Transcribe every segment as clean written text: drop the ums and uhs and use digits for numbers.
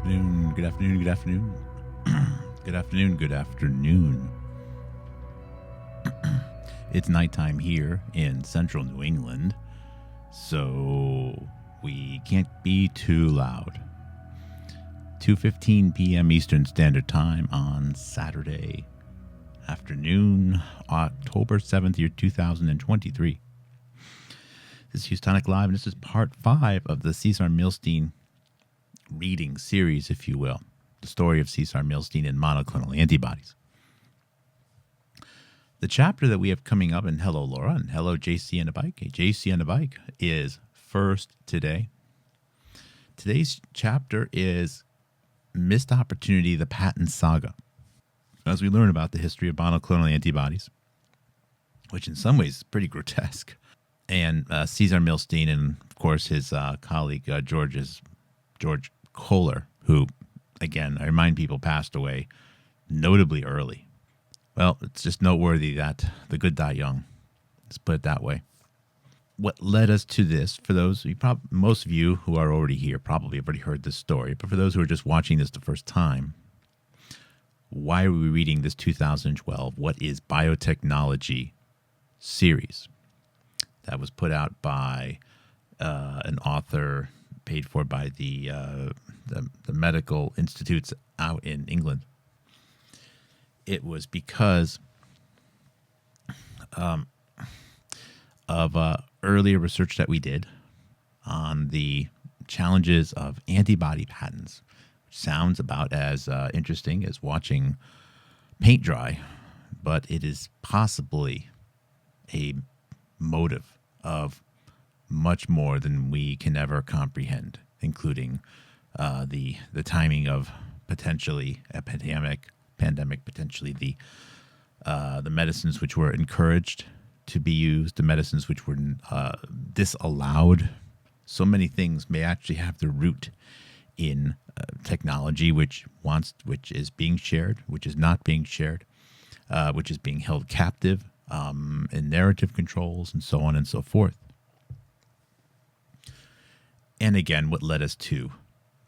afternoon, good afternoon, good afternoon. Good afternoon, good afternoon. It's nighttime here in central New England, so we can't be too loud. 2:15 p.m. Eastern Standard Time on Saturday afternoon, October 7th, year 2023. This is Houstonic Live, and this is part 5 of the Cesar Milstein reading series, if you will. The story of Cesar Milstein and monoclonal antibodies. The chapter that we have coming up, and hello Laura, and hello JC on the bike. JC on the bike is first today. Today's chapter is Missed Opportunity, the Patent Saga. As we learn about the history of monoclonal antibodies, which in some ways is pretty grotesque, and Cesar Milstein and, of course, his colleague George Kohler, who, again, I remind people, passed away notably early. Well, it's just noteworthy that the good die young. Let's put it that way. What led us to this, for those, most of you who are already here probably have already heard this story, but for those who are just watching this the first time, why are we reading this 2012 What is Biotechnology series that was put out by an author paid for by the medical institutes out in England? It was because of earlier research that we did on the challenges of antibody patents, which sounds about as interesting as watching paint dry, but it is possibly a motive of much more than we can ever comprehend, including the timing of potentially pandemic, potentially the medicines which were encouraged to be used, the medicines which were disallowed. So many things may actually have their root in technology which is being shared, which is not being shared, which is being held captive in narrative controls, and so on and so forth. And again, what led us to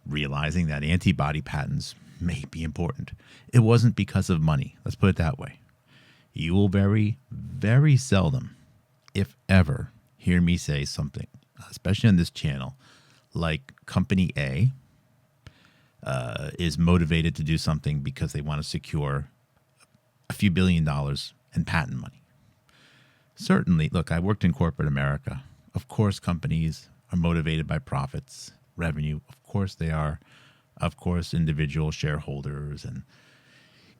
realizing that antibody patents may be important. It wasn't because of money. Let's put it that way. You will very, very seldom, if ever, hear me say something, especially on this channel, like Company A is motivated to do something because they want to secure a few $1 billion in patent money. Certainly, look, I worked in corporate America. Of course, companies are motivated by profits, revenue. Of course they are. Of course, individual shareholders and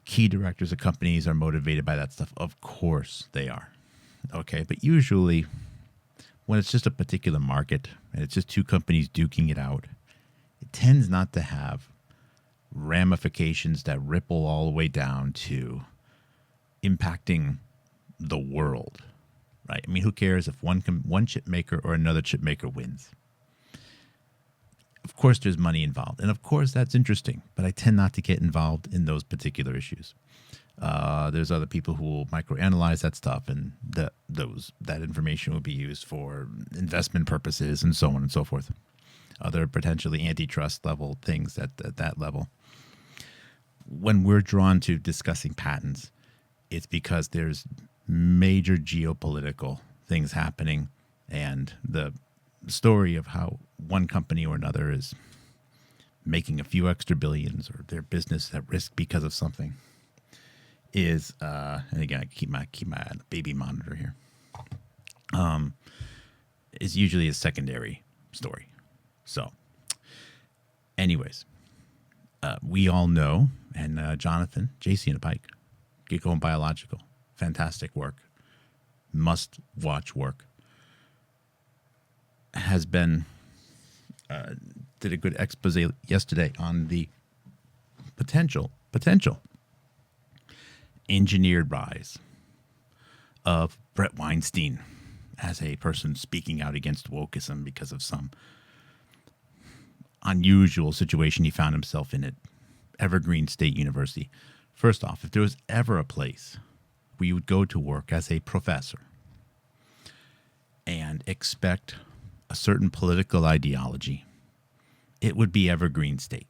key directors of companies are motivated by that stuff. Of course they are. Okay, but usually when it's just a particular market and it's just two companies duking it out, it tends not to have ramifications that ripple all the way down to impacting the world, right? I mean, who cares if one chip maker or another chip maker wins? Of course, there's money involved, and of course, that's interesting, but I tend not to get involved in those particular issues. There's other people who will microanalyze that stuff, and that information will be used for investment purposes and so on and so forth. Other potentially antitrust level things at that level. When we're drawn to discussing patents, it's because there's major geopolitical things happening, and the story of how one company or another is making a few extra billions or their business at risk because of something is, and again, I keep my baby monitor here, is usually a secondary story. So anyways, we all know, and Jonathan, JC and a Pike, Get Going Biological, fantastic work, must watch work, has been did a good expose yesterday on the potential engineered rise of Brett Weinstein as a person speaking out against wokeism because of some unusual situation he found himself in at Evergreen State University. First off, if there was ever a place where you would go to work as a professor and a certain political ideology, it would be Evergreen State.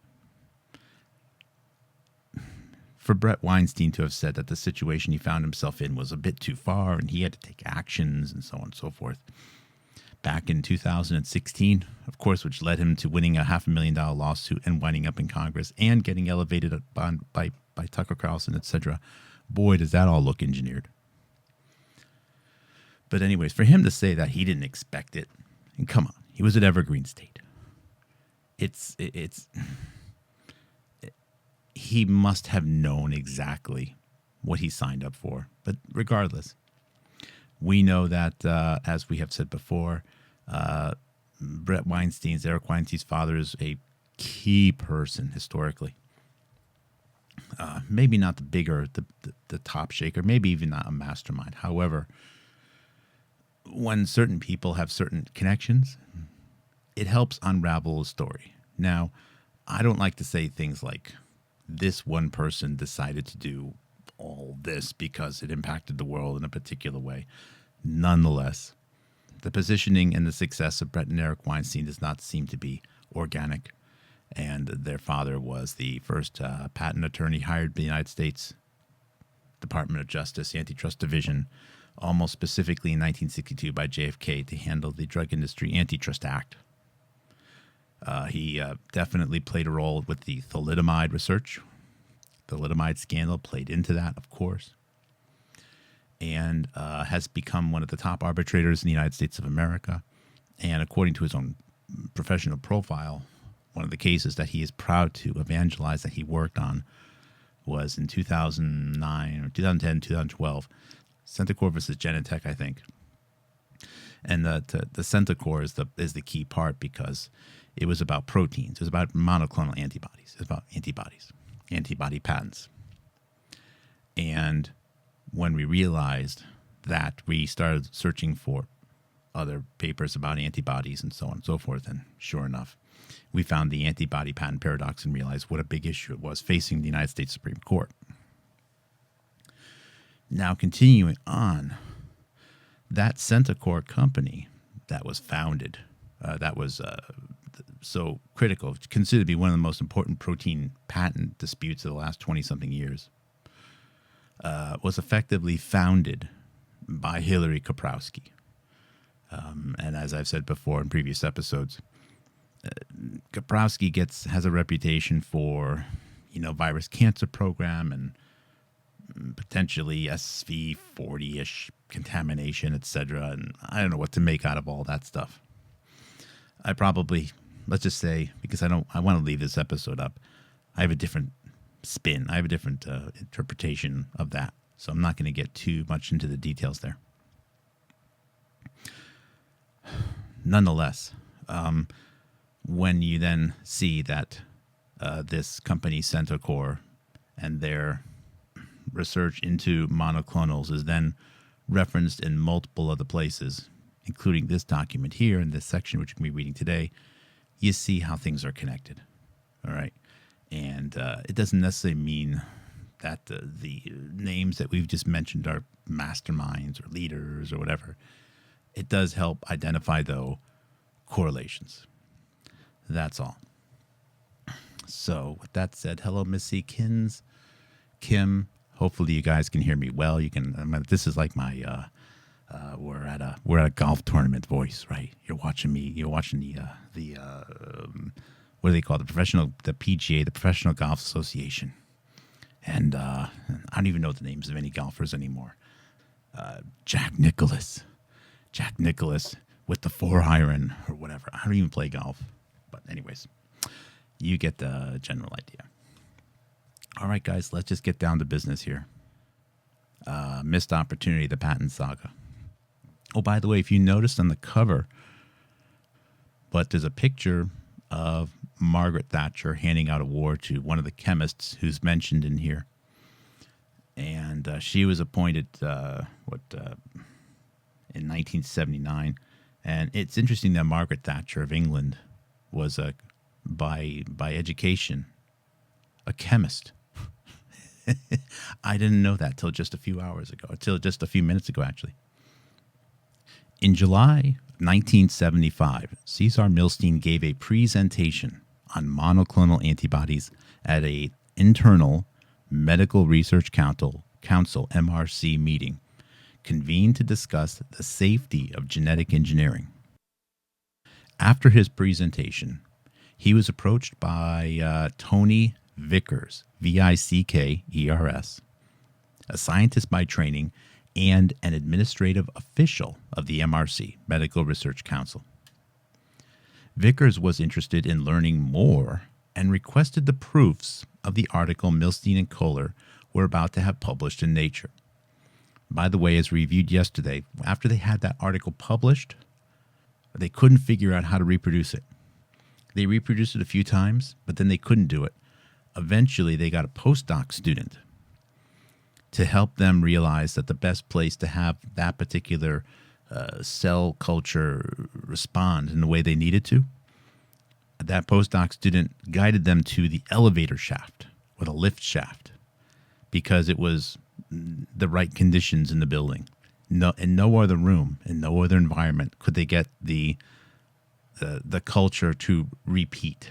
for Brett Weinstein to have said that the situation he found himself in was a bit too far and he had to take actions and so on and so forth. Back in 2016, of course, which led him to winning a $500,000 lawsuit and winding up in Congress and getting elevated by Tucker Carlson, etc. Boy, does that all look engineered. But anyways, for him to say that he didn't expect it, and come on, he was at Evergreen State. He must have known exactly what he signed up for. But regardless, we know that, as we have said before, Eric Weinstein's father, is a key person historically. Maybe not the top shaker, maybe even not a mastermind. However, when certain people have certain connections, it helps unravel a story. Now, I don't like to say things like this one person decided to do all this because it impacted the world in a particular way. Nonetheless, the positioning and the success of Brett and Eric Weinstein does not seem to be organic. And their father was the first patent attorney hired by the United States Department of Justice Antitrust Division, almost specifically in 1962 by JFK to handle the Drug Industry Antitrust Act. He definitely played a role with the thalidomide research. The thalidomide scandal played into that, of course, and has become one of the top arbitrators in the United States of America. And according to his own professional profile, one of the cases that he is proud to evangelize that he worked on was in 2009 or 2010, 2012, Centocor versus Genentech, I think. And the Centocor is the key part because it was about proteins. It was about monoclonal antibodies. It was about antibody patents. And when we realized that, we started searching for other papers about antibodies and so on and so forth. And sure enough, we found the antibody patent paradox and realized what a big issue it was facing the United States Supreme Court. Now, continuing on, that Centocor company that was founded, that was so critical, considered to be one of the most important protein patent disputes of the last 20-something years, was effectively founded by Hilary Koprowski. And as I've said before in previous episodes, Koprowski has a reputation for, virus cancer program and potentially SV40-ish contamination, etc. And I don't know what to make out of all that stuff. Let's just say, because I want to leave this episode up, I have a different spin. I have a different interpretation of that. So I'm not going to get too much into the details there. Nonetheless, when you then see that this company, Centocor, and their research into monoclonals is then referenced in multiple other places, including this document here in this section, which we're reading today, you see how things are connected. All right. And it doesn't necessarily mean that the names that we've just mentioned are masterminds or leaders or whatever. It does help identify, though, correlations. That's all. So with that said, hello, Missy Kim. Hopefully you guys can hear me well. This is like my we're at a golf tournament voice, right? You're watching the what do they call it? The PGA, the Professional Golf Association. And I don't even know the names of any golfers anymore. Jack Nicklaus with the 4-iron or whatever. I don't even play golf. But anyways, you get the general idea. All right, guys, let's just get down to business here. Missed opportunity, the patent saga. Oh, by the way, if you noticed on the cover, but there's a picture of Margaret Thatcher handing out a award to one of the chemists who's mentioned in here. And she was appointed, in 1979. And it's interesting that Margaret Thatcher of England was, by education, a chemist. I didn't know that till just a few minutes ago, actually. In July 1975, Cesar Milstein gave a presentation on monoclonal antibodies at an internal Medical Research Council MRC meeting, convened to discuss the safety of genetic engineering. After his presentation, he was approached by Tony Vickers, Vickers, a scientist by training and an administrative official of the MRC, Medical Research Council. Vickers was interested in learning more and requested the proofs of the article Milstein and Kohler were about to have published in Nature. By the way, as reviewed yesterday, after they had that article published, they couldn't figure out how to reproduce it. They reproduced it a few times, but then they couldn't do it. Eventually, they got a postdoc student to help them realize that the best place to have that particular cell culture respond in the way they needed to, that postdoc student guided them to the elevator shaft or the lift shaft because it was the right conditions in the building. No, in no other room, in no other environment could they get the culture to repeat.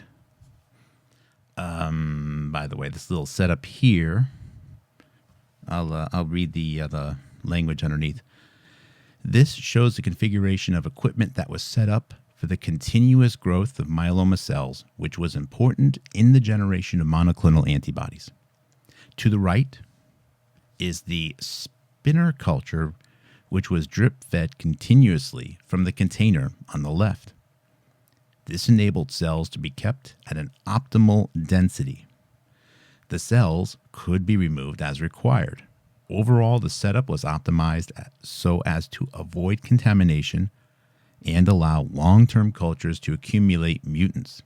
By the way, this little setup here, I'll read the language underneath. This shows the configuration of equipment that was set up for the continuous growth of myeloma cells, which was important in the generation of monoclonal antibodies. To the right is the spinner culture, which was drip-fed continuously from the container on the left. This enabled cells to be kept at an optimal density. The cells could be removed as required. Overall, the setup was optimized so as to avoid contamination and allow long-term cultures to accumulate mutants.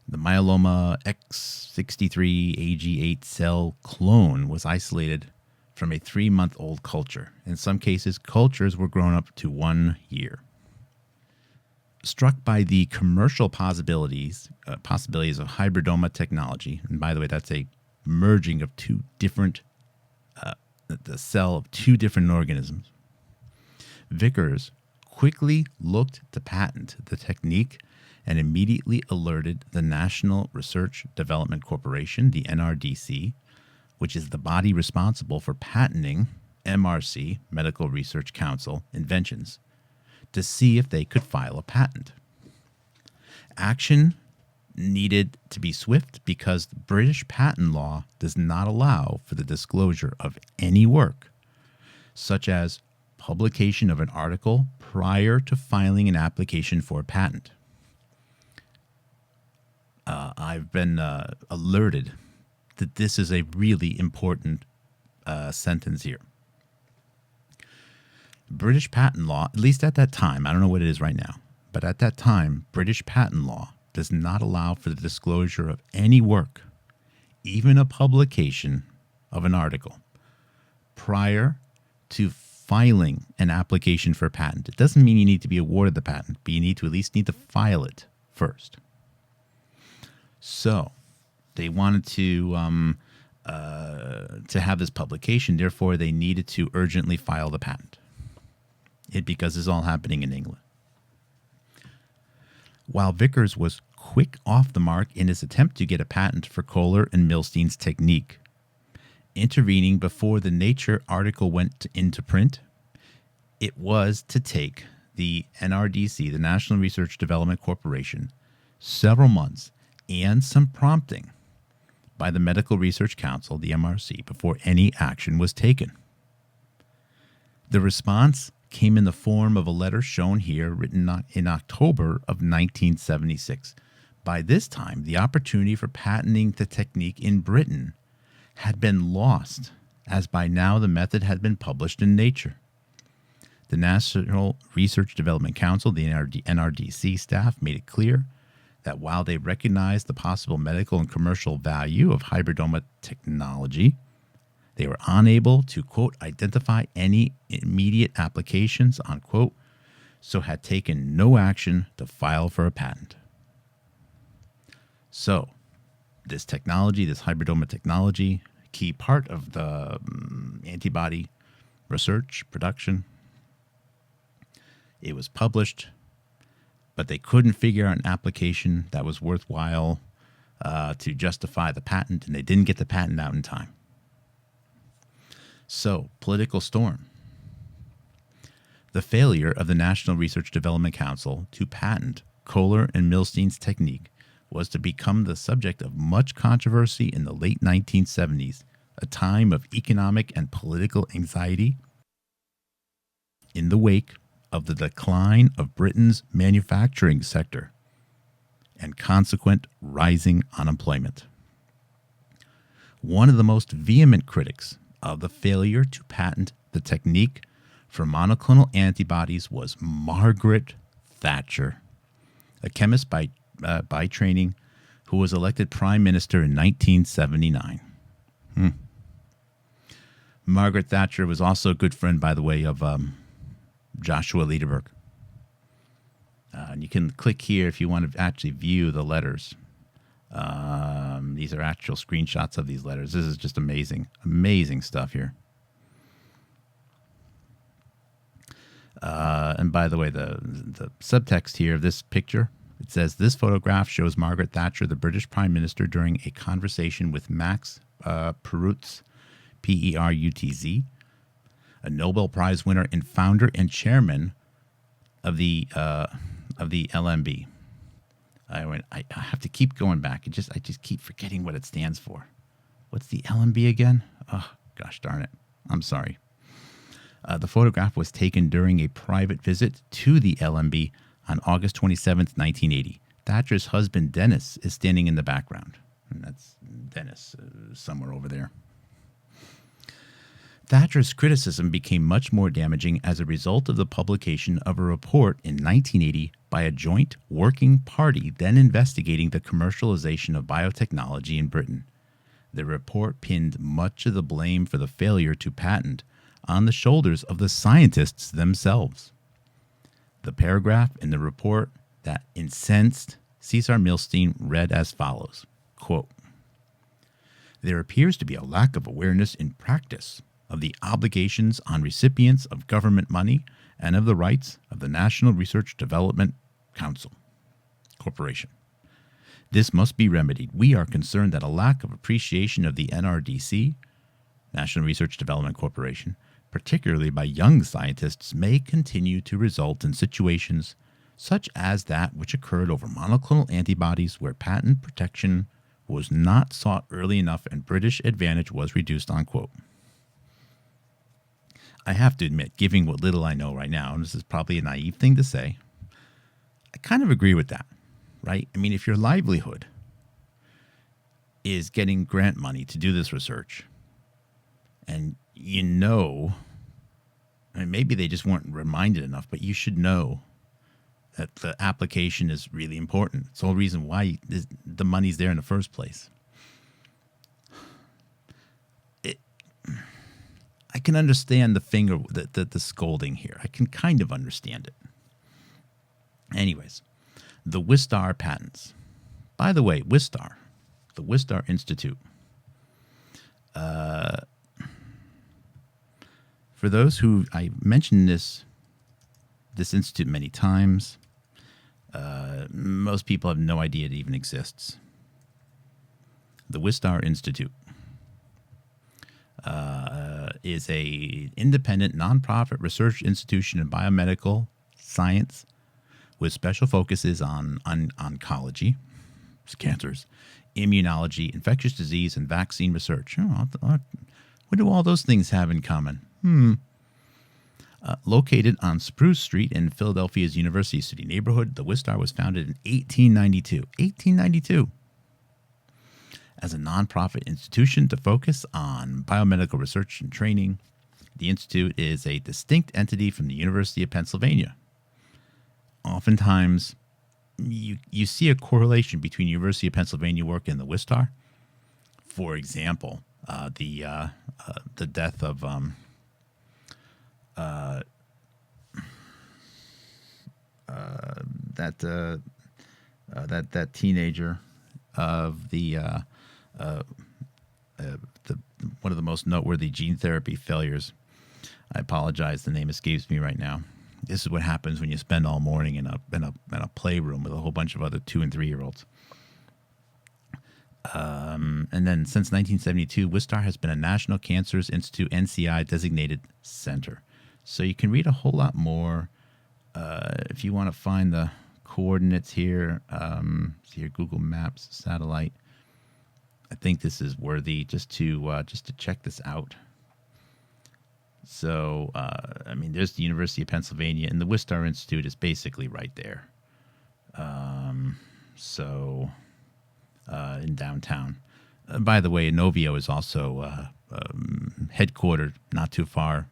The myeloma X63AG8 cell clone was isolated from a 3-month-old culture. In some cases, cultures were grown up to 1 year. Struck by the commercial possibilities of hybridoma technology, and by the way, that's a merging of two different, the cell of two different organisms, Vickers quickly looked to patent the technique and immediately alerted the National Research Development Corporation, the NRDC, which is the body responsible for patenting MRC, Medical Research Council, inventions, to see if they could file a patent. Action needed to be swift because the British patent law does not allow for the disclosure of any work, such as publication of an article prior to filing an application for a patent. I've been alerted that this is a really important sentence here. British patent law, at least at that time, I don't know what it is right now, but at that time, British patent law does not allow for the disclosure of any work, even a publication of an article, prior to filing an application for a patent. It doesn't mean you need to be awarded the patent, but you need to file it first. So they wanted to have this publication. Therefore, they needed to urgently file the patent. Because it's all happening in England. While Vickers was quick off the mark in his attempt to get a patent for Kohler and Milstein's technique, intervening before the Nature article went into print, it was to take the NRDC, the National Research Development Corporation, several months and some prompting by the Medical Research Council, the MRC, before any action was taken. The response came in the form of a letter shown here, written in October of 1976. By this time, the opportunity for patenting the technique in Britain had been lost, as by now the method had been published in Nature. The National Research Development Council, the NRDC staff, made it clear that while they recognized the possible medical and commercial value of hybridoma technology, they were unable to, quote, identify any immediate applications, unquote, so had taken no action to file for a patent. So this technology, this hybridoma technology, key part of the antibody research, production, it was published, but they couldn't figure out an application that was worthwhile to justify the patent, and they didn't get the patent out in time. So, political storm. The failure of the National Research Development Council to patent Kohler and Milstein's technique was to become the subject of much controversy in the late 1970s, a time of economic and political anxiety in the wake of the decline of Britain's manufacturing sector and consequent rising unemployment. One of the most vehement critics of the failure to patent the technique for monoclonal antibodies was Margaret Thatcher, a chemist by training who was elected prime minister in 1979. Margaret Thatcher was also a good friend, by the way, of Joshua Lederberg. And you can click here if you want to actually view the letters. These are actual screenshots of these letters. This is just amazing, amazing stuff here. And by the way, the subtext here of this picture, it says, this photograph shows Margaret Thatcher, the British Prime Minister, during a conversation with Max Perutz, Perutz, a Nobel Prize winner and founder and chairman of the LMB. I have to keep going back. I just keep forgetting what it stands for. What's the LMB again? Oh, gosh darn it. I'm sorry. The photograph was taken during a private visit to the LMB on August 27th, 1980. Thatcher's husband, Dennis, is standing in the background. And that's Dennis somewhere over there. Thatcher's criticism became much more damaging as a result of the publication of a report in 1980 by a joint working party then investigating the commercialization of biotechnology in Britain. The report pinned much of the blame for the failure to patent on the shoulders of the scientists themselves. The paragraph in the report that incensed Cesar Milstein read as follows, quote, "There appears to be a lack of awareness in practice of the obligations on recipients of government money and of the rights of the National Research Development Council Corporation. This must be remedied. We are concerned that a lack of appreciation of the NRDC, National Research Development Corporation, particularly by young scientists, may continue to result in situations such as that which occurred over monoclonal antibodies where patent protection was not sought early enough and British advantage was reduced," unquote. I have to admit, given what little I know right now, and this is probably a naive thing to say, I kind of agree with that, right? I mean, if your livelihood is getting grant money to do this research, and you know, I mean, maybe they just weren't reminded enough, but you should know that the application is really important. It's the whole reason why the money's there in the first place. I can understand the scolding here. I can kind of understand it. Anyways, the Wistar patents. By the way, Wistar, the Wistar Institute. For those who, I mentioned this institute many times. Most people have no idea it even exists. The Wistar Institute is a independent nonprofit research institution in biomedical science with special focuses on oncology, cancers, immunology, infectious disease, and vaccine research. What do all those things have in common? Located on Spruce Street in Philadelphia's University City neighborhood, the Wistar was founded in 1892. As a nonprofit institution to focus on biomedical research and training. The institute is a distinct entity from the University of Pennsylvania. Oftentimes, you see a correlation between University of Pennsylvania work and the Wistar. For example, the death of that teenager of the one of the most noteworthy gene therapy failures. I apologize, the name escapes me right now. This is what happens when you spend all morning in a playroom with a whole bunch of other 2- and 3-year-olds. And then since 1972, Wistar has been a National Cancers Institute NCI designated center. So you can read a whole lot more if you want to find the coordinates here. See your Google Maps satellite. I think this is worthy just to check this out. So, I mean, there's the University of Pennsylvania, and the Wistar Institute is basically right there. In downtown. By the way, Inovio is also headquartered not too far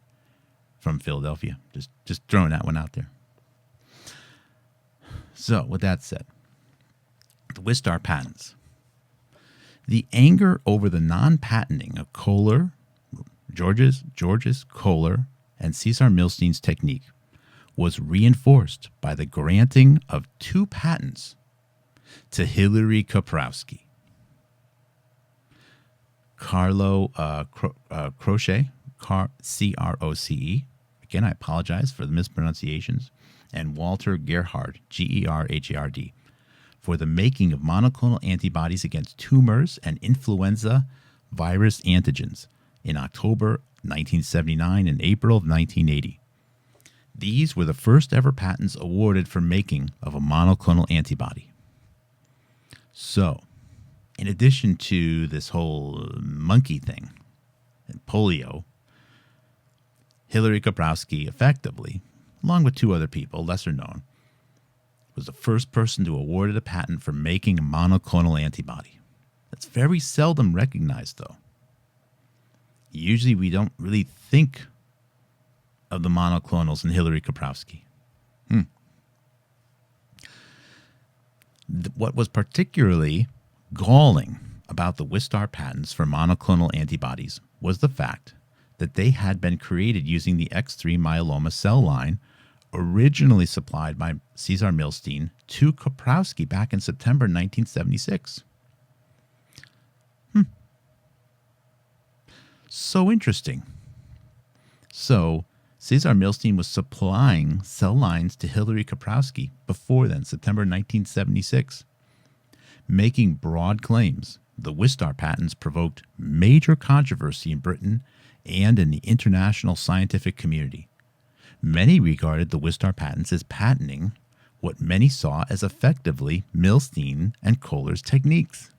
from Philadelphia. Just throwing that one out there. So, with that said, the Wistar patents. The anger over the non-patenting of Kohler, Georges Kohler, and Cesar Milstein's technique was reinforced by the granting of 2 patents to Hilary Koprowski. Carlo Croce, C-R-O-C-E. Again, I apologize for the mispronunciations. And Walter Gerhard, G-E-R-H-A-R-D, for the making of monoclonal antibodies against tumors and influenza virus antigens in October 1979 and April of 1980. These were the first ever patents awarded for making of a monoclonal antibody. So, in addition to this whole monkey thing and polio, Hilary Koprowski effectively, along with 2 other people, lesser known, was the first person to award a patent for making a monoclonal antibody. That's very seldom recognized, though. Usually we don't really think of the monoclonals in Hilary Koprowski. What was particularly galling about the Wistar patents for monoclonal antibodies was the fact that they had been created using the X3 myeloma cell line originally supplied by Cesar Milstein to Koprowski back in September 1976. So interesting. So, Cesar Milstein was supplying cell lines to Hilary Koprowski before then, September 1976. Making broad claims, the Wistar patents provoked major controversy in Britain and in the international scientific community. Many regarded the Wistar patents as patenting what many saw as effectively Milstein and Kohler's techniques.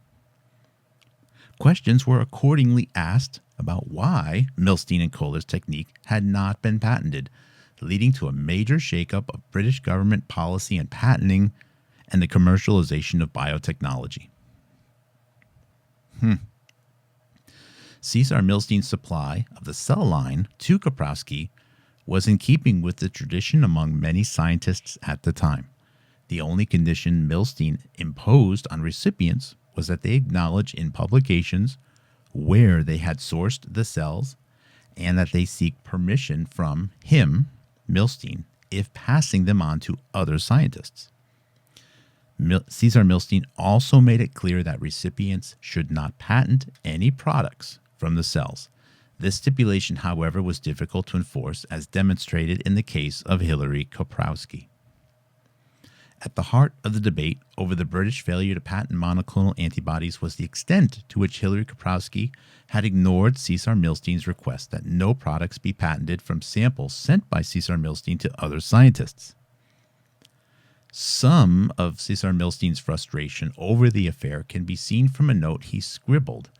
Questions were accordingly asked about why Milstein and Kohler's technique had not been patented, leading to a major shakeup of British government policy and patenting and the commercialization of biotechnology. Cesar Milstein's supply of the cell line to Koprowski was in keeping with the tradition among many scientists at the time. The only condition Milstein imposed on recipients was that they acknowledge in publications where they had sourced the cells and that they seek permission from him, Milstein, if passing them on to other scientists. Cesar Milstein also made it clear that recipients should not patent any products from the cells. This stipulation, however, was difficult to enforce, as demonstrated in the case of Hilary Koprowski. At the heart of the debate over the British failure to patent monoclonal antibodies was the extent to which Hilary Koprowski had ignored Cesar Milstein's request that no products be patented from samples sent by Cesar Milstein to other scientists. Some of Cesar Milstein's frustration over the affair can be seen from a note he scribbled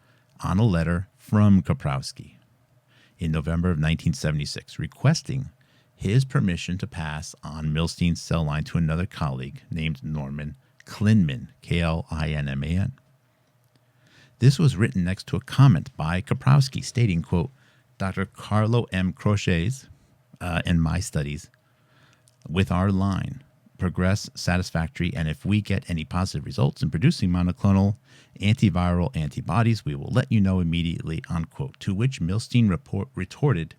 on a letter from Koprowski in November of 1976, requesting his permission to pass on Milstein's cell line to another colleague named Norman Klinman, K-L-I-N-M-A-N. This was written next to a comment by Koprowski stating, quote, Dr. Carlo M. Croce's and my studies with our line progress satisfactory, and if we get any positive results in producing monoclonal antiviral antibodies, we will let you know immediately, unquote. To which Milstein retorted,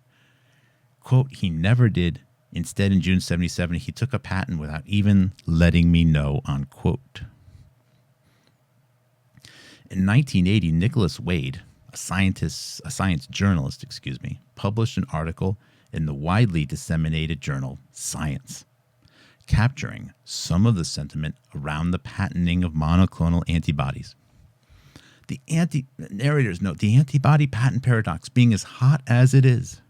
quote, he never did. Instead, in June 1977, he took a patent without even letting me know, unquote. In 1980, Nicholas Wade, a science journalist, published an article in the widely disseminated journal Science, capturing some of the sentiment around the patenting of monoclonal antibodies. Narrators note the antibody patent paradox being as hot as it is.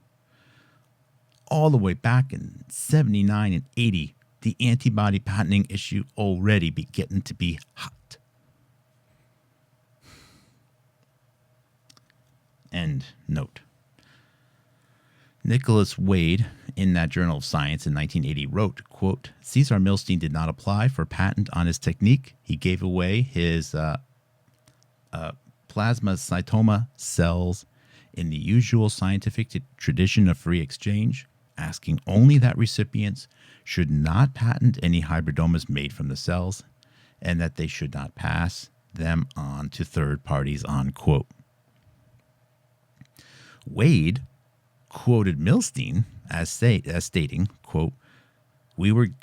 All the way back in 79 and 80, the antibody patenting issue already getting to be hot. End note. Nicholas Wade, in that Journal of Science in 1980, wrote, quote, Cesar Milstein did not apply for patent on his technique. He gave away his plasmacytoma cells in the usual scientific tradition of free exchange, asking only that recipients should not patent any hybridomas made from the cells and that they should not pass them on to third parties, unquote. Wade quoted Milstein as stating, quote, Milstein,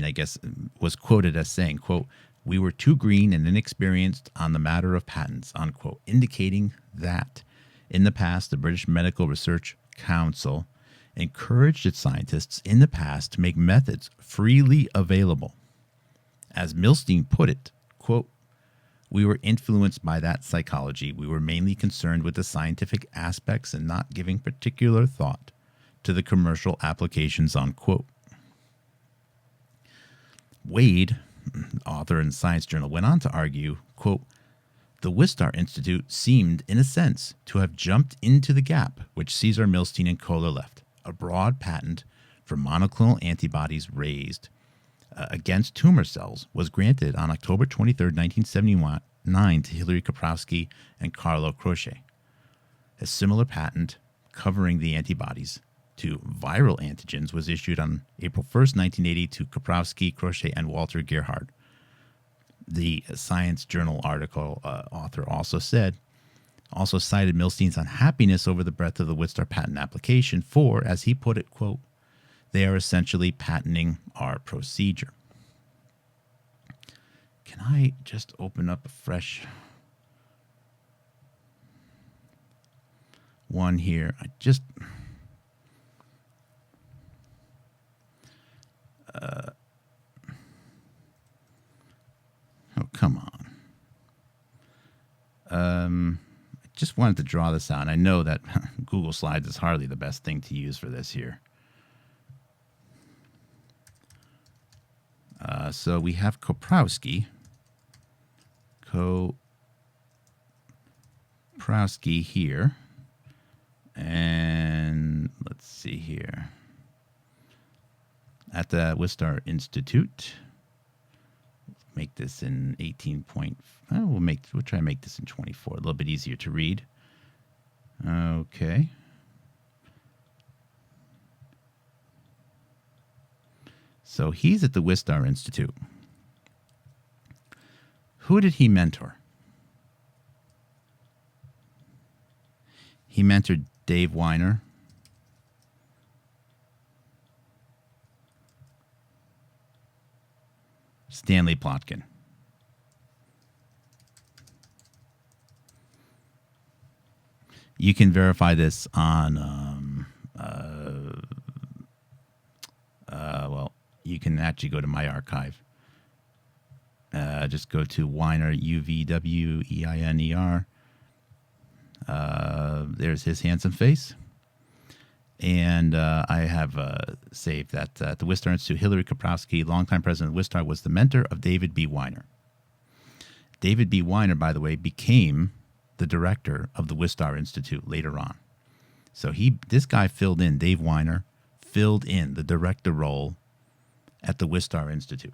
I guess, was quoted as saying, quote, we were too green and inexperienced on the matter of patents, unquote, indicating that in the past, the British Medical Research Council encouraged its scientists in the past to make methods freely available. As Milstein put it, quote, we were influenced by that psychology. We were mainly concerned with the scientific aspects and not giving particular thought to the commercial applications, unquote. Wade, author in Science Journal, went on to argue, quote, the Wistar Institute seemed, in a sense, to have jumped into the gap which Cesar Milstein and Kohler left. A broad patent for monoclonal antibodies raised against tumor cells was granted on October 23, 1979 to Hilary Koprowski and Carlo Croce. A similar patent covering the antibodies to viral antigens was issued on April 1, 1980 to Koprowski, Croce, and Walter Gerhard. The Science Journal article author also cited Milstein's unhappiness over the breadth of the Wistar patent application for, as he put it, quote, they are essentially patenting our procedure. Can I just open up a fresh one here? Oh, come on. I just wanted to draw this out. I know that Google Slides is hardly the best thing to use for this here. So we have Koprowski here. And let's see here. At the Wistar Institute. Make this in 18 point. We'll try to make this in 24. A little bit easier to read. Okay. So he's at the Wistar Institute. Who did he mentor? He mentored Dave Weiner, Stanley Plotkin. You can verify this on, well, you can actually go to my archive. Just go to Weiner, UVWEINER. There's his handsome face. And I have saved that at the Wistar Institute, Hilary Koprowski, longtime president of Wistar, was the mentor of David B. Weiner. David B. Weiner, by the way, became the director of the Wistar Institute later on. So this guy filled in, Dave Weiner, filled in the director role at the Wistar Institute.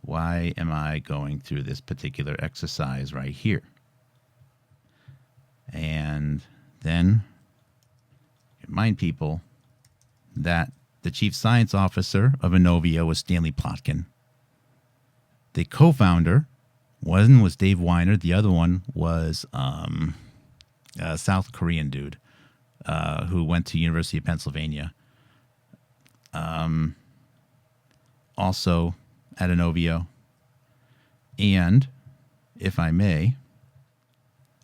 Why am I going through this particular exercise right here? And then remind people that the chief science officer of Inovio was Stanley Plotkin. The co-founder, one was Dave Weiner. The other one was a South Korean dude who went to University of Pennsylvania. Also at Inovio. And, if I may,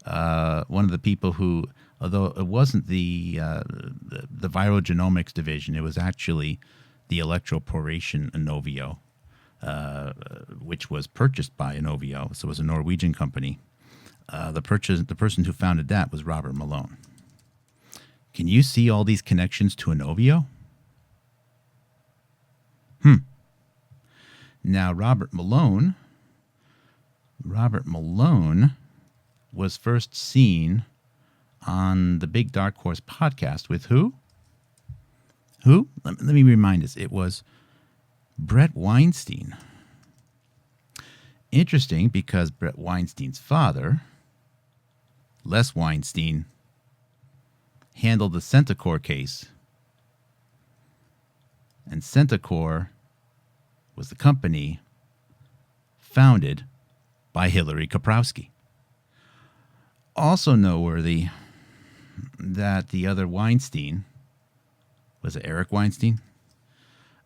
one of the people who, although it wasn't the viral genomics division, it was actually the electroporation Inovio. which was purchased by Inovio. So it was a Norwegian company. The person who founded that was Robert Malone. Can you see all these connections to Inovio? Now, Robert Malone was first seen on the Big Dark Horse podcast with who? Let me remind us. It was Brett Weinstein. Interesting, because Brett Weinstein's father, Les Weinstein, handled the Centocor case. And Centocor was the company founded by Hilary Koprowski. Also noteworthy that the other Weinstein, was it Eric Weinstein,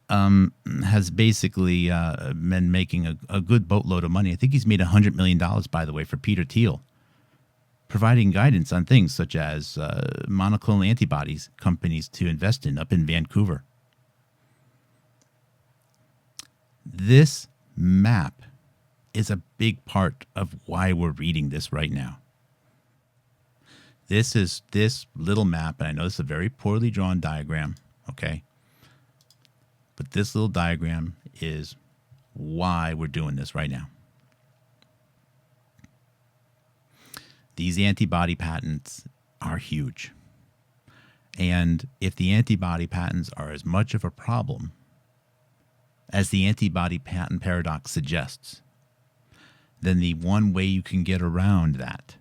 has basically been making a good boatload of money. I think he's made $100 million, by the way, for Peter Thiel, providing guidance on things such as monoclonal antibodies companies to invest in up in Vancouver. This map is a big part of why we're reading this right now. This little map, and I know this is a very poorly drawn diagram, okay? But this little diagram is why we're doing this right now. These antibody patents are huge. And if the antibody patents are as much of a problem as the antibody patent paradox suggests, then the one way you can get around that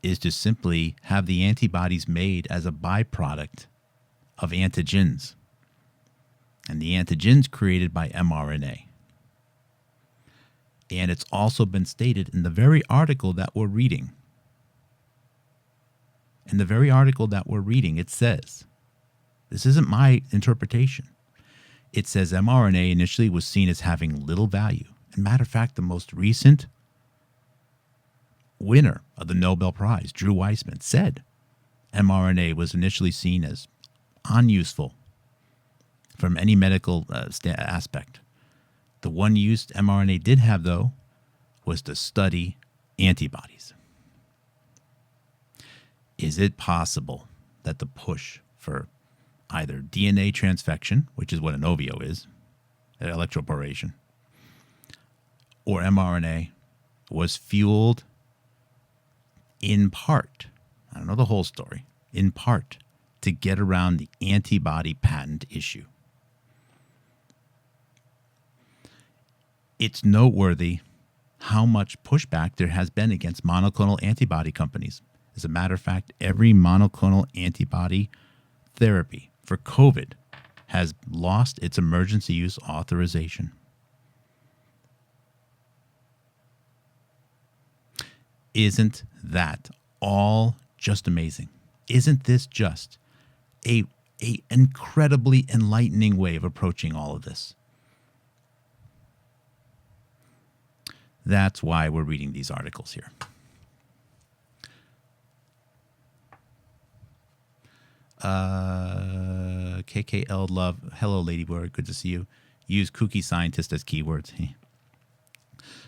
is to simply have the antibodies made as a byproduct of antigens. And the antigens created by mRNA. And it's also been stated in the very article that we're reading. In the very article that we're reading, it says, this isn't my interpretation. It says mRNA initially was seen as having little value. As a matter of fact, the most recent winner of the Nobel Prize, Drew Weissman, said mRNA was initially seen as unuseful from any medical aspect. The one use mRNA did have, though, was to study antibodies. Is it possible that the push for either DNA transfection, which is what Inovio is, electroporation, or mRNA, was fueled in part, I don't know the whole story, in part to get around the antibody patent issue? It's noteworthy how much pushback there has been against monoclonal antibody companies. As a matter of fact, every monoclonal antibody therapy for COVID has lost its emergency use authorization. Isn't that all just amazing? Isn't this just a incredibly enlightening way of approaching all of this? That's why we're reading these articles here. KKL Love. Hello, Ladybird. Good to see you. Use kooky scientist as keywords.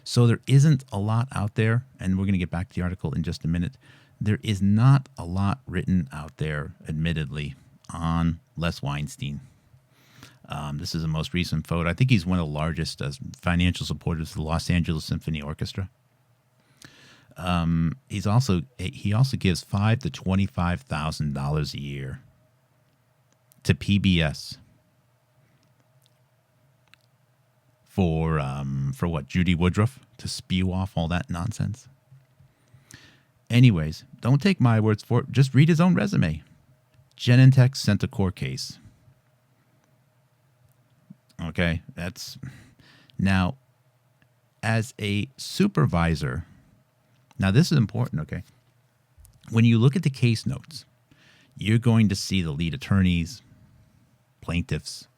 So there isn't a lot out there, and we're going to get back to the article in just a minute. There is not a lot written out there, admittedly, on Les Weinstein. This is the most recent photo. I think he's one of the largest financial supporters of the Los Angeles Symphony Orchestra. He also gives $5,000 to $25,000 a year to PBS for what, Judy Woodruff, to spew off all that nonsense. Anyways, don't take my words for it. Just read his own resume. Genentech Centocor case. Okay, that's now as a supervisor. Now this is important, okay? When you look at the case notes, you're going to see the lead attorneys, plaintiffs,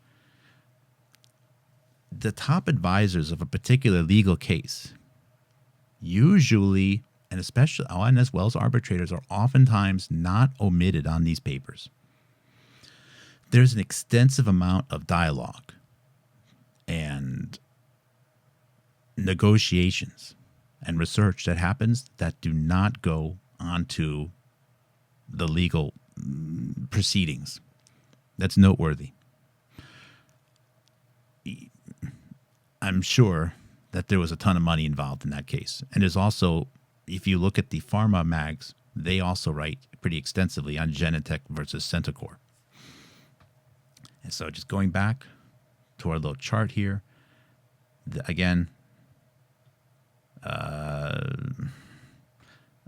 the top advisors of a particular legal case, usually, and especially, and as well as arbitrators, are oftentimes not omitted on these papers. There's an extensive amount of dialogue and negotiations and research that happens that do not go onto the legal proceedings. That's noteworthy. I'm sure that there was a ton of money involved in that case. And there's also, if you look at the pharma mags, they also write pretty extensively on Genentech versus Centocor. And so just going back to our little chart here, again,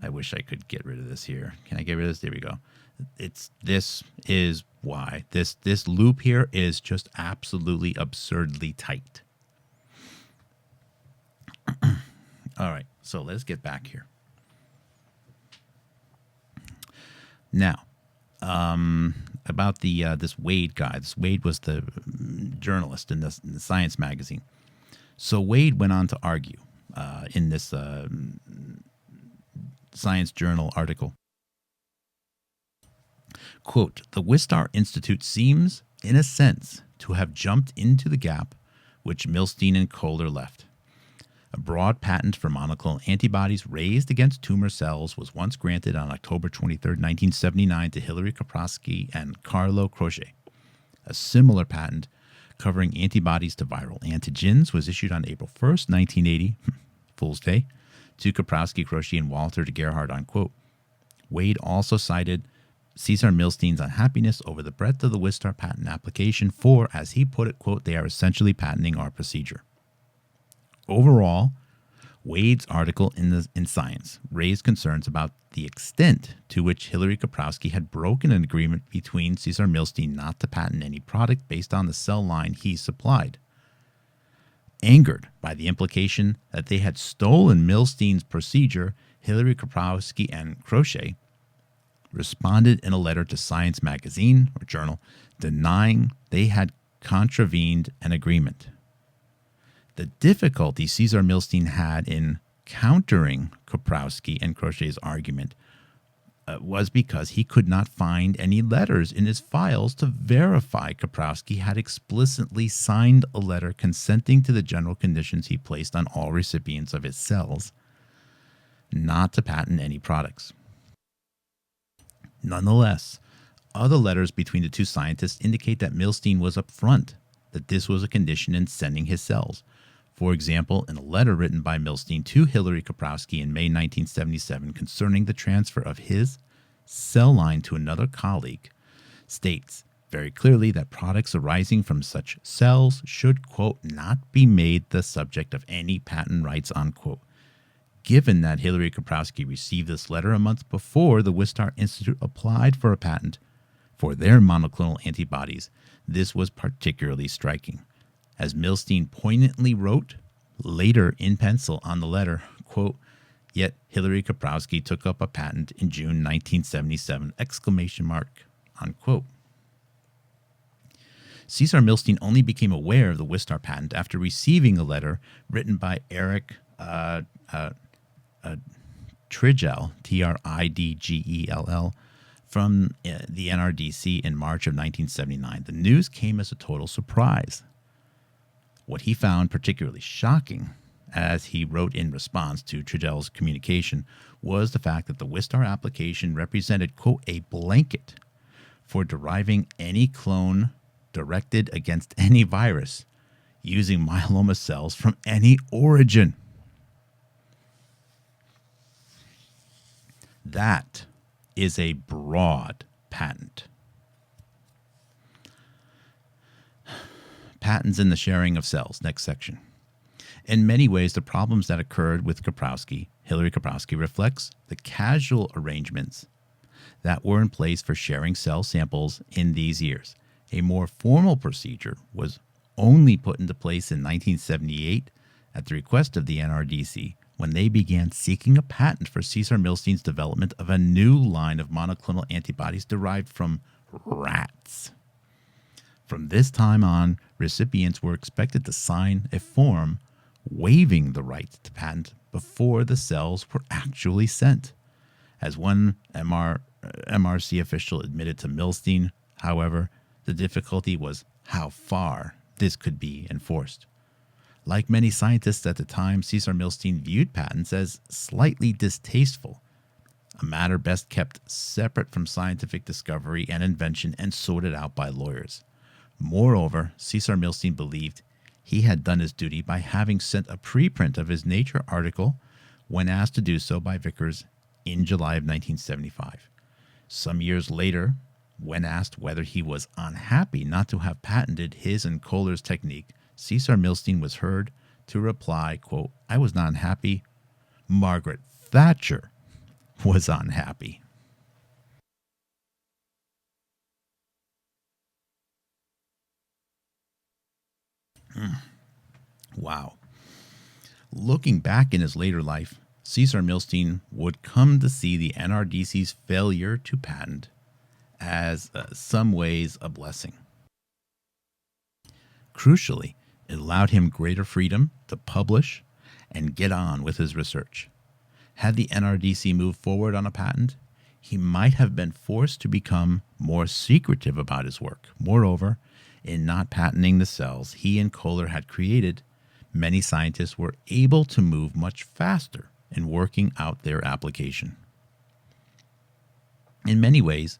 I wish I could get rid of this here. Can I get rid of this? There we go. This is why. This loop here is just absolutely absurdly tight. All right, so let's get back here. Now, about this Wade guy. This Wade was the journalist in the Science magazine. So Wade went on to argue in this Science Journal article. Quote, the Wistar Institute seems, in a sense, to have jumped into the gap which Milstein and Kohler left. A broad patent for monoclonal antibodies raised against tumor cells was once granted on October 23, 1979 to Hilary Koprowski and Carlo Croce. A similar patent covering antibodies to viral antigens was issued on April 1, 1980, Fool's Day, to Koprowski, Croce, and Walter de Gerhard, unquote. Wade also cited Cesar Milstein's unhappiness over the breadth of the Wistar patent application for, as he put it, quote, they are essentially patenting our procedure. Overall, Wade's article in Science raised concerns about the extent to which Hilary Koprowski had broken an agreement between Cesar Milstein not to patent any product based on the cell line he supplied. Angered by the implication that they had stolen Milstein's procedure, Hilary Koprowski and Croce responded in a letter to Science magazine or journal denying they had contravened an agreement. The difficulty Cesar Milstein had in countering Koprowski and Croce's argument was because he could not find any letters in his files to verify Koprowski had explicitly signed a letter consenting to the general conditions he placed on all recipients of his cells not to patent any products. Nonetheless, other letters between the two scientists indicate that Milstein was upfront that this was a condition in sending his cells. For example, in a letter written by Milstein to Hilary Koprowski in May 1977 concerning the transfer of his cell line to another colleague, states very clearly that products arising from such cells should, quote, not be made the subject of any patent rights, unquote. Given that Hilary Koprowski received this letter a month before the Wistar Institute applied for a patent for their monoclonal antibodies, this was particularly striking. As Milstein poignantly wrote later in pencil on the letter, quote, yet Hilary Koprowski took up a patent in June 1977, exclamation mark, unquote. Cesar Milstein only became aware of the Wistar patent after receiving a letter written by Eric Trigell, Tridgell, from the NRDC in March of 1979. The news came as a total surprise. What he found particularly shocking, as he wrote in response to Trigell's communication, was the fact that the Wistar application represented, quote, a blanket for deriving any clone directed against any virus using myeloma cells from any origin. That is a broad patent. Patents in the sharing of cells. Next section. In many ways, the problems that occurred with Hilary Koprowski, reflects the casual arrangements that were in place for sharing cell samples in these years. A more formal procedure was only put into place in 1978 at the request of the NRDC, when they began seeking a patent for Cesar Milstein's development of a new line of monoclonal antibodies derived from rats. From this time on, recipients were expected to sign a form waiving the right to patent before the cells were actually sent. As one MRC official admitted to Milstein, however, the difficulty was how far this could be enforced. Like many scientists at the time, Cesar Milstein viewed patents as slightly distasteful, a matter best kept separate from scientific discovery and invention and sorted out by lawyers. Moreover, Cesar Milstein believed he had done his duty by having sent a preprint of his Nature article when asked to do so by Vickers in July of 1975. Some years later, when asked whether he was unhappy not to have patented his and Kohler's technique, Cesar Milstein was heard to reply, quote, "I was not unhappy. Margaret Thatcher was unhappy." Wow. Looking back in his later life, Cesar Milstein would come to see the NRDC's failure to patent as some ways a blessing. Crucially, it allowed him greater freedom to publish and get on with his research. Had the NRDC moved forward on a patent, he might have been forced to become more secretive about his work. Moreover, in not patenting the cells he and Kohler had created, many scientists were able to move much faster in working out their application. In many ways,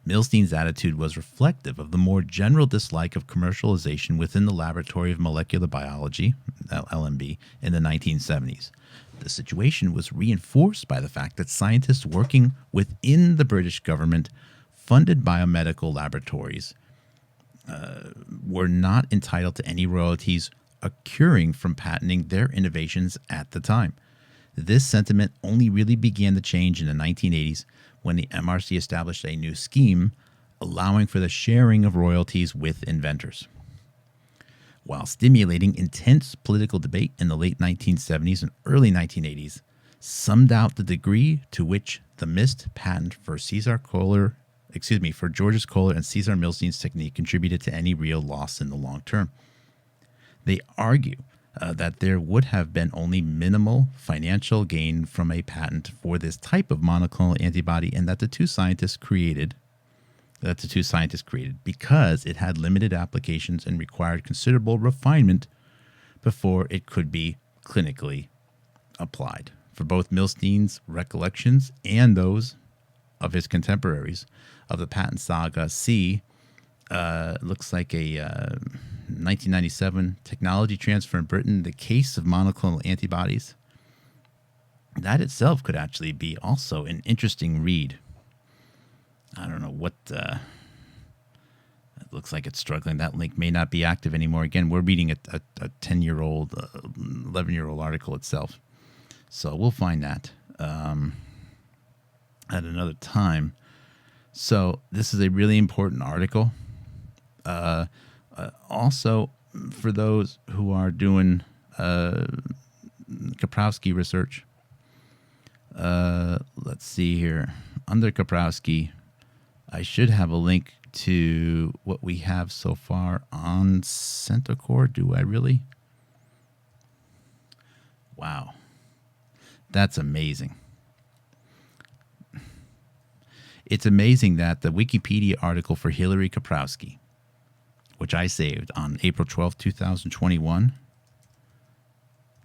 Milstein's attitude was reflective of the more general dislike of commercialization within the Laboratory of Molecular Biology, LMB, in the 1970s. The situation was reinforced by the fact that scientists working within the British government funded biomedical laboratories were not entitled to any royalties accruing from patenting their innovations at the time. This sentiment only really began to change in the 1980s when the MRC established a new scheme allowing for the sharing of royalties with inventors. While stimulating intense political debate in the late 1970s and early 1980s, some doubt the degree to which the missed patent for for Georges Kohler and Cesar Milstein's technique contributed to any real loss in the long term. They argue that there would have been only minimal financial gain from a patent for this type of monoclonal antibody, and that the two scientists created because it had limited applications and required considerable refinement before it could be clinically applied. For both Milstein's recollections and those of his contemporaries of the patent saga, see looks like a 1997 technology transfer in Britain, the case of monoclonal antibodies. That itself could actually be also an interesting read. I don't know what it looks like it's struggling. That link may not be active anymore. Again, we're reading a 10-year-old, 11-year-old article itself. So we'll find that at another time. So this is a really important article. Also, for those who are doing Koprowski research, let's see here. Under Koprowski, I should have a link to what we have so far on Centocor. Do I really? Wow. That's amazing. It's amazing that the Wikipedia article for Hilary Koprowski, which I saved on April 12th, 2021,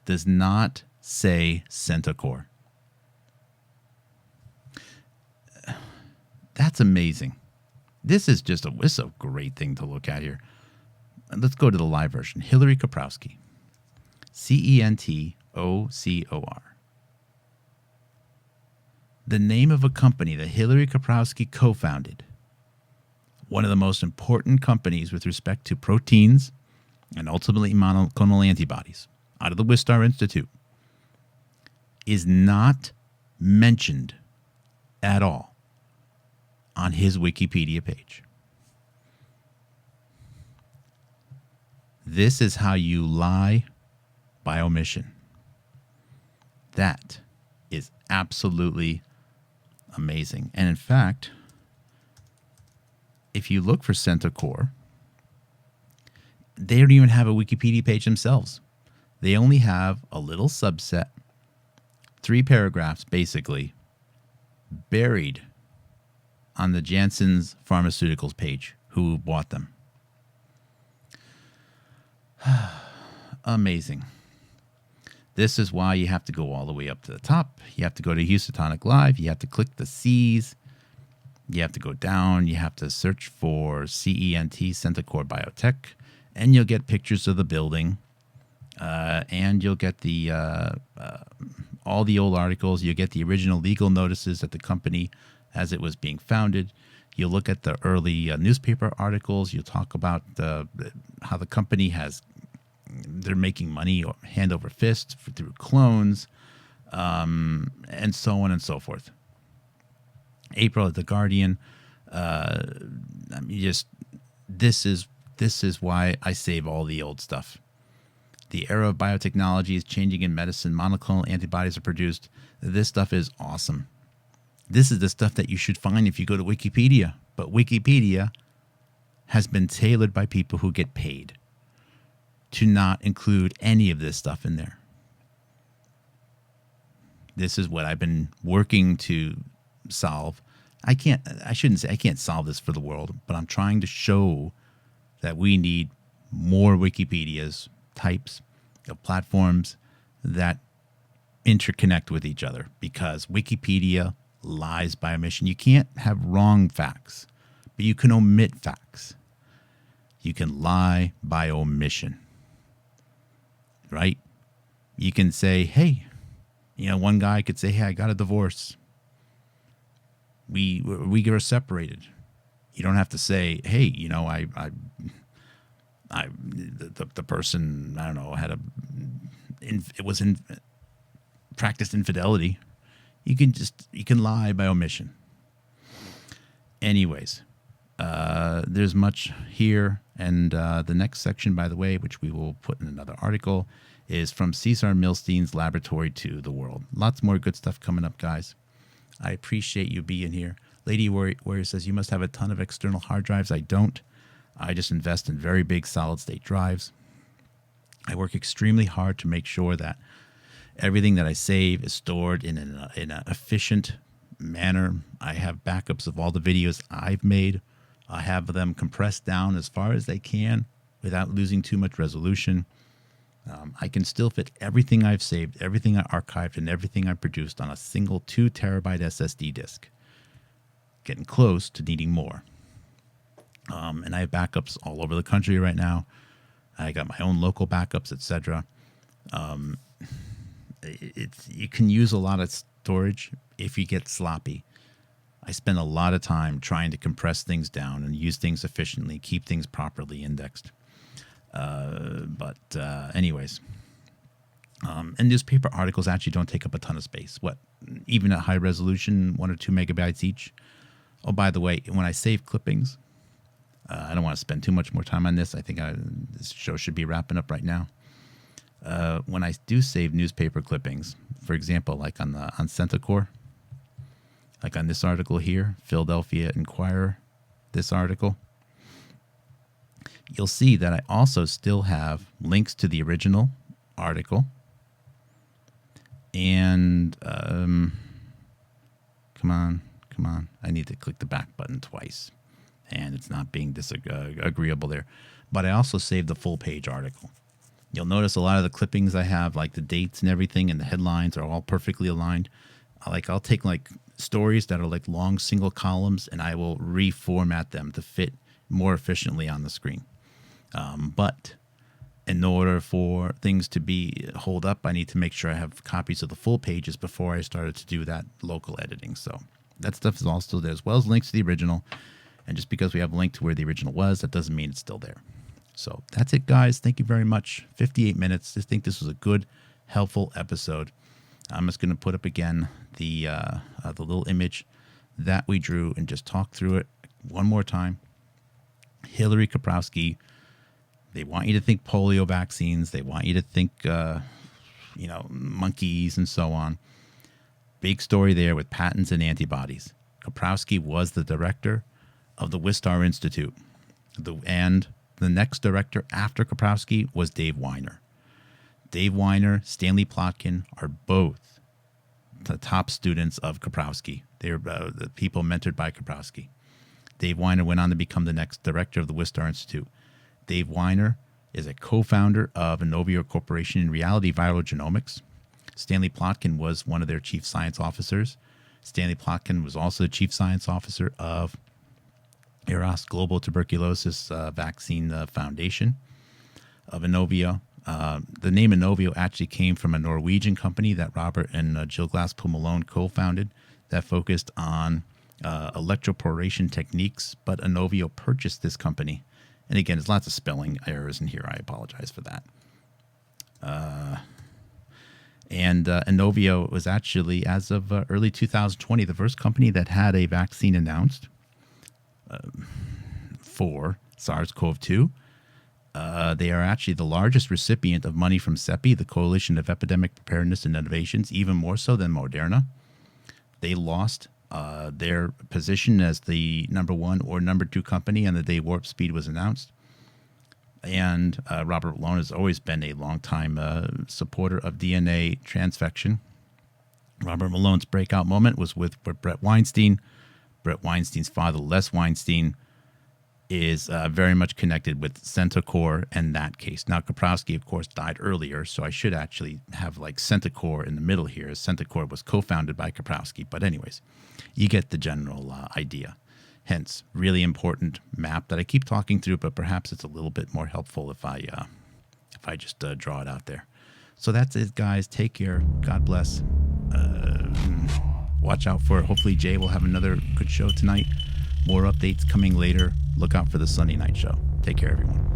does not say Centocor. That's amazing. This is a great thing to look at here. And let's go to the live version. Hilary Koprowski. Centocor. The name of a company that Hilary Koprowski co-founded. One of the most important companies with respect to proteins and ultimately monoclonal antibodies out of the Wistar Institute, is not mentioned at all on his Wikipedia page. This is how you lie by omission. That is absolutely amazing. And in fact, if you look for Centocor, they don't even have a Wikipedia page themselves. They only have a little subset, 3 paragraphs basically, buried on the Janssen's Pharmaceuticals page, who bought them. amazing. This is why you have to go all the way up to the top. You have to go to Houstonic Live. You have to click the C's. You have to go down. You have to search for CENT, Centocor Biotech, and you'll get pictures of the building. And you'll get the all the old articles. You'll get the original legal notices at the company as it was being founded. You'll look at the early newspaper articles. You'll talk about how the company they're making money hand over fist through clones, and so on and so forth. April at the Guardian. This is why I save all the old stuff. The era of biotechnology is changing in medicine. Monoclonal antibodies are produced. This stuff is awesome. This is the stuff that you should find if you go to Wikipedia. But Wikipedia has been tailored by people who get paid to not include any of this stuff in there. This is what I've been working to solve. I shouldn't say I can't solve this for the world, but I'm trying to show that we need more Wikipedias, types of platforms that interconnect with each other, because Wikipedia lies by omission. You can't have wrong facts, but you can omit facts. You can lie by omission, right? You can say, hey, one guy could say, hey, I got a divorce. We were separated. You don't have to say, hey, the person, I don't know, practiced infidelity. You can lie by omission. Anyways, there's much here, and the next section, by the way, which we will put in another article, is from Cesar Milstein's laboratory to the world. Lots more good stuff coming up, guys. I appreciate you being here. Lady Warrior says, you must have a ton of external hard drives. I don't. I just invest in very big solid-state drives. I work extremely hard to make sure that everything that I save is stored in an efficient manner. I have backups of all the videos I've made. I have them compressed down as far as they can without losing too much resolution. I can still fit everything I've saved, everything I archived, and everything I produced on a single 2 terabyte SSD disk. Getting close to needing more. And I have backups all over the country right now. I got my own local backups, etc. You can use a lot of storage if you get sloppy. I spend a lot of time trying to compress things down and use things efficiently, keep things properly indexed. Anyways, and newspaper articles actually don't take up a ton of space. Even at high resolution, 1 or 2 megabytes each. Oh, by the way, when I save clippings, I don't want to spend too much more time on this. I think this show should be wrapping up right now. When I do save newspaper clippings, for example, like on Centocor, like on this article here, Philadelphia Inquirer, this article, you'll see that I also still have links to the original article. And come on. I need to click the back button twice. And it's not being disagreeable there. But I also saved the full page article. You'll notice a lot of the clippings I have, like the dates and everything, and the headlines are all perfectly aligned. I'll take stories that are long single columns, and I will reformat them to fit more efficiently on the screen. But in order for things to hold up, I need to make sure I have copies of the full pages before I started to do that local editing. So that stuff is all still there, as well as links to the original. And just because we have a link to where the original was, that doesn't mean it's still there. So that's it, guys. Thank you very much. 58 minutes. I think this was a good, helpful episode. I'm just going to put up again the little image that we drew and just talk through it one more time. Hilary Koprowski. They want you to think polio vaccines. They want you to think, monkeys and so on. Big story there with patents and antibodies. Koprowski was the director of the Wistar Institute. And the next director after Koprowski was Dave Weiner. Dave Weiner, Stanley Plotkin are both the top students of Koprowski. They're the people mentored by Koprowski. Dave Weiner went on to become the next director of the Wistar Institute. Dave Weiner is a co-founder of Inovio Corporation in Reality Viral Genomics. Stanley Plotkin was one of their chief science officers. Stanley Plotkin was also the chief science officer of Eros Global Tuberculosis Vaccine Foundation of Inovio. The name Inovio actually came from a Norwegian company that Robert and Jill Glasspool Malone co-founded that focused on electroporation techniques, but Inovio purchased this company. And again, there's lots of spelling errors in here. I apologize for that. And Inovio was actually, as of early 2020, the first company that had a vaccine announced for SARS-CoV-2. They are actually the largest recipient of money from CEPI, the Coalition of Epidemic Preparedness and Innovations, even more so than Moderna. They lost their position as the number one or number two company on the day Warp Speed was announced. And Robert Malone has always been a longtime supporter of DNA transfection. Robert Malone's breakout moment was with Brett Weinstein. Brett Weinstein's father, Les Weinstein, is very much connected with Centocor and that case. Now, Koprowski, of course, died earlier, so I should actually have like Centocor in the middle here. Centocor was co-founded by Koprowski. But anyways, you get the general idea. Hence, really important map that I keep talking through, but perhaps it's a little bit more helpful if I just draw it out there. So that's it, guys. Take care. God bless. Watch out for it. Hopefully Jay will have another good show tonight. More updates coming later. Look out for the Sunday night show. Take care, everyone.